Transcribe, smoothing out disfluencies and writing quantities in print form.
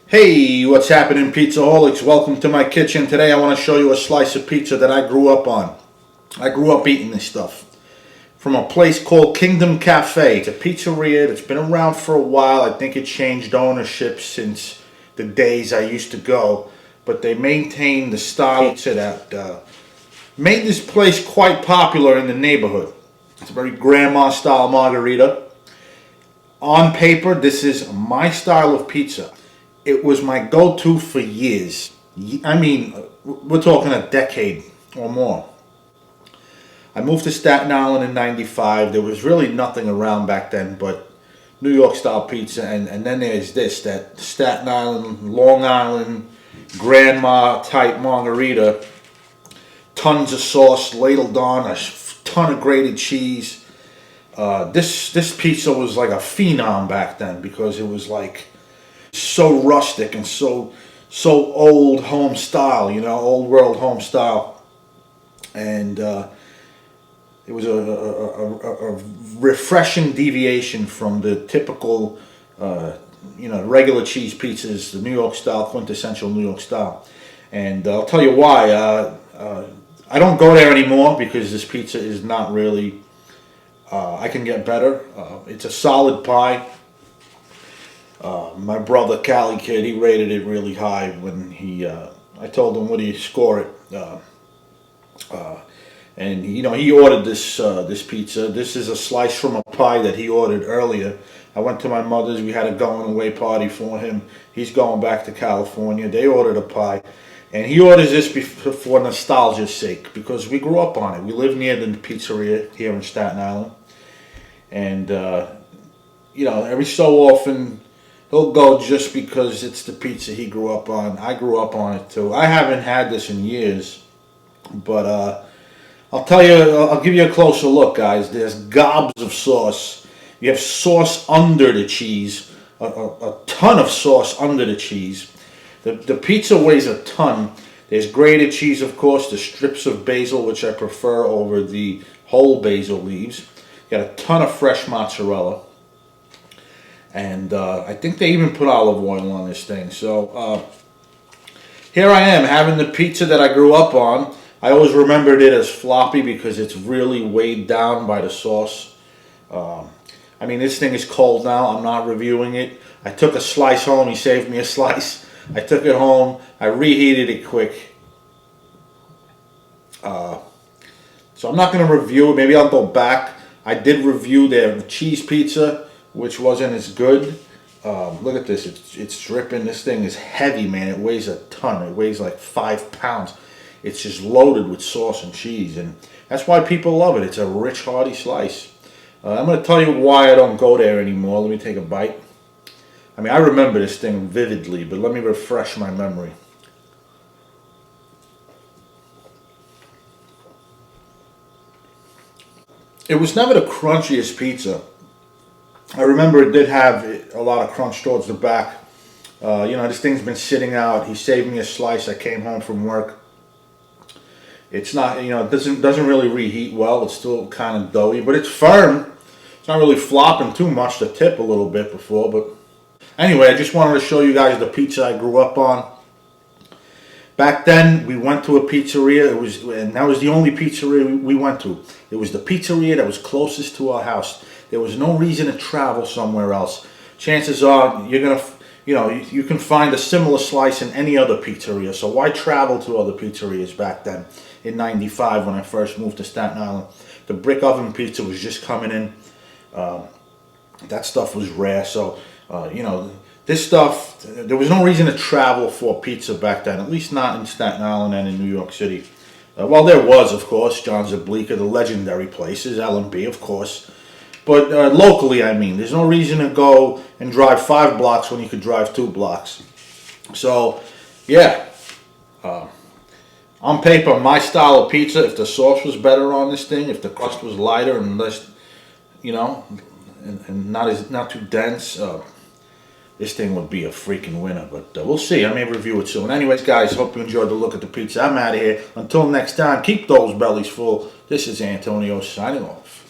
Hey, what's happening, Pizzaholics? Welcome to my kitchen. Today I want to show you a slice of pizza that I grew up on. I grew up eating this stuff from a place called Kingdom Cafe. It's a pizzeria that's been around for a while. I think it changed ownership since the days I used to go, but they maintain the style pizza that made this place quite popular in the neighborhood. It's a very grandma style margarita. On paper, this is my style of pizza. It was my go-to for years. I mean, we're talking a decade or more. I moved to Staten Island in '95. There was really nothing around back then but New York style pizza, and then there's this, that Staten Island, Long Island, grandma type margarita. Tons of sauce ladled on, a ton of grated cheese. This pizza was like a phenom back then because it was like so rustic and so old home style, you know, old world home style. And it was a refreshing deviation from the typical, regular cheese pizzas, the New York style, quintessential New York style. And I'll tell you why. I don't go there anymore because this pizza is not really, I can get better. It's a solid pie. My brother Cali-kid, he rated it really high when I told him, what do you score it? And he ordered this pizza. This is a slice from a pie that he ordered earlier. I went to my mother's. We had a going away party for him. He's going back to California. They ordered a pie. And he orders this for nostalgia's sake because we grew up on it. We live near the pizzeria here in Staten Island. And, every so often he'll go just because it's the pizza he grew up on. I grew up on it too. I haven't had this in years. But I'll give you a closer look, guys. There's gobs of sauce. You have sauce under the cheese. A ton of sauce under the cheese. The pizza weighs a ton. There's grated cheese, of course, the strips of basil, which I prefer over the whole basil leaves. You got a ton of fresh mozzarella. And I think they even put olive oil on this thing. So here I am having the pizza that I grew up on. I always remembered it as floppy because it's really weighed down by the sauce. This thing is cold now. I'm not reviewing it. I took a slice home. He saved me a slice. I took it home. I reheated it quick. So I'm not going to review it. Maybe I'll go back. I did review their cheese pizza, which wasn't as good. Look at this. It's dripping. This thing is heavy, man. It weighs a ton. It weighs like 5 pounds. It's just loaded with sauce and cheese, and that's why people love it. It's a rich, hearty slice. I'm going to tell you why I don't go there anymore. Let me take a bite. I remember this thing vividly, but let me refresh my memory. It was never the crunchiest pizza. I remember it did have a lot of crunch towards the back. This thing's been sitting out. He saved me a slice. I came home from work. It's not, it doesn't really reheat well. It's still kind of doughy, but it's firm. It's not really flopping too much. The tip a little bit before, but anyway, I just wanted to show you guys the pizza I grew up on. Back then, we went to a pizzeria. And that was the only pizzeria we went to. It was the pizzeria that was closest to our house. There was no reason to travel somewhere else. Chances are you're gonna, you can find a similar slice in any other pizzeria. So why travel to other pizzerias back then? In '95, when I first moved to Staten Island, the brick oven pizza was just coming in. That stuff was rare. So this stuff, there was no reason to travel for pizza back then, at least not in Staten Island and in New York City. Well, there was, of course, John's Oblique, the legendary places, L&B, of course. But locally, there's no reason to go and drive 5 blocks when you could drive 2 blocks. So, yeah. On paper, my style of pizza, if the sauce was better on this thing, if the crust was lighter and less, and not too dense, this thing would be a freaking winner. But we'll see. I may review it soon. Anyways, guys, hope you enjoyed the look at the pizza. I'm out of here. Until next time, keep those bellies full. This is Antonio signing off.